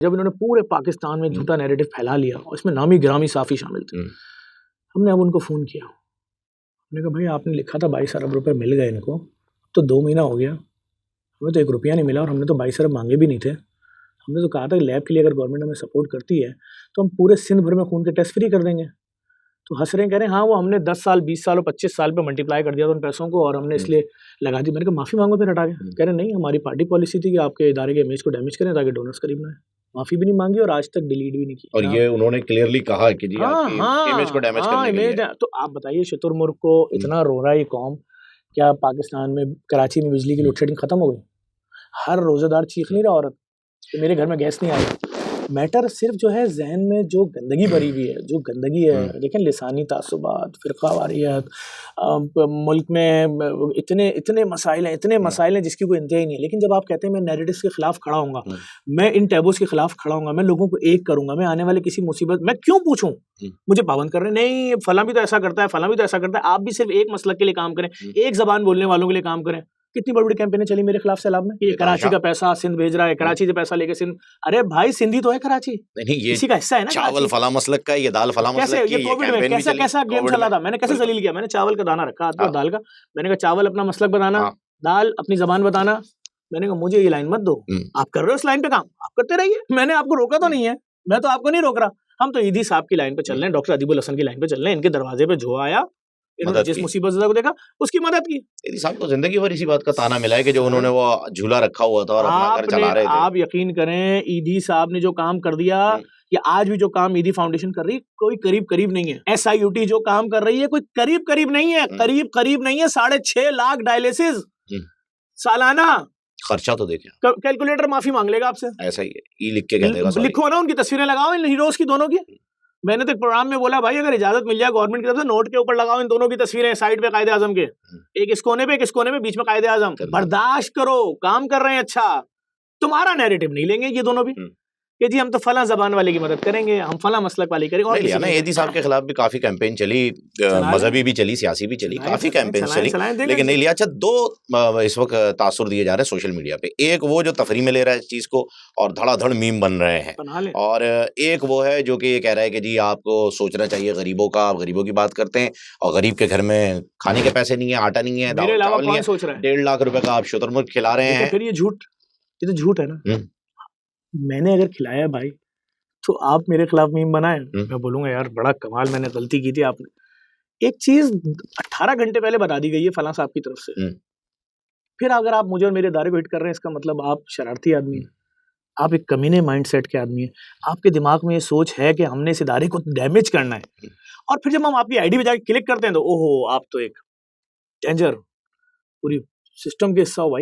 जब इन्होंने पूरे पाकिस्तान में झूठा नैरेटिव फैला लिया और इसमें नामी गिरामी साफी शामिल थे, हमने अब उनको फ़ोन किया। हमने कहा भाई आपने लिखा था 22 अरब रुपए मिल गए इनको, तो 2 महीना हो गया, हमें तो 1 रुपया नहीं मिला और हमने तो 22 अरब मांगे भी नहीं थे। हमने तो कहा था कि लैब के लिए अगर गवर्नमेंट हमें सपोर्ट करती है तो हम पूरे सिंध भर में खून के टेस्ट फ्री कर देंगे। तो हंस रहे हैं, कह रहे हैं हाँ वो हमने 10 साल 20 साल और 25 साल पे मल्टीप्लाई कर दिया था उन पैसों को और हमने इसलिए लगा दी। मैंने कहा माफ़ी मांगो फिर हटा के। कह रहे नहीं, हमारी पार्टी पॉलिसी थी कि आपके इदारे के इमेज को डैमेज करें ताकि डोनर्स करीब ना आए। माफ़ी भी नहीं मांगी और आज तक डिलीट भी नहीं की। और ये उन्होंने क्लियरली कहा कि जी आपकी इमेज को डैमेज करने के लिए। तो आप बताइए शुतुरमुर्ग को इतना रो रहा है ये कौम, क्या पाकिस्तान में कराची में बिजली की लोड शेडिंग खत्म हो गई? हर रोजेदार चीख नहीं रहा औरत कि मेरे घर में गैस नहीं आई। मैटर सिर्फ जो है जहन में जो गंदगी भरी हुई है, जो गंदगी है, देखें लिसानी तासुबात, फ़िरक़ावारियत, मुल्क में इतने मसाइल हैं जिसकी कोई इंतहा ही नहीं है। लेकिन जब आप कहते हैं मैं नैरेटिव्स के खिलाफ खड़ा हूँगा, मैं इन टैबूज़ के खिलाफ खड़ा हूँगा, मैं लोगों को एक करूँगा, मैं आने वाले किसी मुसीबत मैं क्यों पूछूँ, मुझे पाबंद कर रहे हैं, नहीं फलां भी तो ऐसा करता है, फलां भी तो ऐसा करता है। आप भी सिर्फ एक मसलक के लिए काम करें, एक ज़बान बोलने वालों के लिए काम करें। कितनी बड़ी बड़ी कैंपेनें चली मेरे खिलाफ सैलाब में, ये कराची का पैसा सिंध भेज रहा है, कराची से पैसा लेके सिंध। अरे भाई सिंधी तो है कराची, नहीं ये इसी का हिस्सा है ना। चावल फला मसलक का, ये दाल फला मसलक की, ये कोविड में कैसा गेम चला था, मैंने कैसे जलील किया। मैंने चावल का दाना रखा हाथ में दाल का, मैंने कहा चावल अपना मसलक बताना, दाल अपनी जबान बताना। मैंने कहा मुझे ये लाइन मत दो, आप कर रहे हो इस लाइन पे काम, आप करते रहिए, मैंने आपको रोका तो नहीं है, मैं तो आपको नहीं रोक रहा। हम तो ईदी साहब की लाइन पे चल रहे हैं, डॉक्टर अदीबुल हसन की लाइन पे चल रहे हैं। इनके दरवाजे पे जो आया, इन्होंने जिस मुसीबत को देखा उसकी मदद की। ईदी साहब को जिंदगी भर इसी बात का ताना मिला है कि जो उन्होंने वो झूला रखा हुआ था और अपना घर चला रहे थे। आप यकीन करें ईदी साहब ने जो काम कर दिया, या आज भी जो काम ईदी फाउंडेशन कर रही है, कोई करीब नहीं है। SIUT जो काम कर रही है कोई करीब नहीं है, करीब नहीं है। 6.5 लाख डायलिसिस सालाना खर्चा तो देखें, कैलकुलेटर माफी मांग लेगा आपसे, ऐसा ही है, ई लिख के कह देगा, लिखो ना, उनकी तस्वीरें लगाओ इन हीरोज की दोनों की। मैंने तो एक प्रोग्राम में बोला भाई अगर इजाजत मिल जाए गवर्नमेंट की तरफ से, नोट के ऊपर लगाओ इन दोनों की तस्वीरें साइड पे कायदे आजम के, एक इस कोने पे एक इस कोने पे, बीच में कायदे आजम। बर्दाश्त करो, काम कर रहे हैं अच्छा, तुम्हारा नैरेटिव नहीं लेंगे ये दोनों भी कि जी हम तो फला जबान वाले की मदद करेंगे, हम फला मसलक वाले करेंगे। और ना ईदी साहब के खिलाफ भी काफी कैंपेन चली, मजहबी भी चली, सियासी भी चली, काफी कैंपेन चली, लेकिन नहीं लिया। अच्छा, 2 इस वक्त तासुर दिए जा रहे हैं सोशल मीडिया पे। एक वो जो तफरी में ले रहा है इस चीज को और धड़ाधड़ मीम बन रहे हैं, और एक वो है जो कि ये कह रहा है कि जी आपको सोचना चाहिए गरीबों का, आप गरीबों की बात करते हैं और गरीब के घर में खाने के पैसे नहीं है, आटा नहीं है, दाल चावल नहीं है, 1.5 लाख रुपए का आप शुतुरमुर्ग खिला रहे हैं। फिर ये तो झूठ है ना। मैंने अगर खिलाया भाई तो आप मेरे खिलाफ मीम बनाए, मैं बोलूंगा यार बड़ा कमाल, मैंने गलती की थी। आपने एक चीज 18 घंटे पहले बता दी गई है फलां साहब की तरफ से, फिर अगर आप मुझे और मेरे इदारे को हिट कर रहे हैं, इसका मतलब आप शरारती आदमी हैं, आप एक कमीने माइंडसेट के आदमी हैं, आपके दिमाग में ये सोच है कि हमने इस इदारे को डैमेज करना है। और फिर जब हम आपकी आईडी पे जाकर क्लिक करते हैं तो ओहो आप तो एक डेंजर पूरी सिस्टम के हिस्सा हो भाई।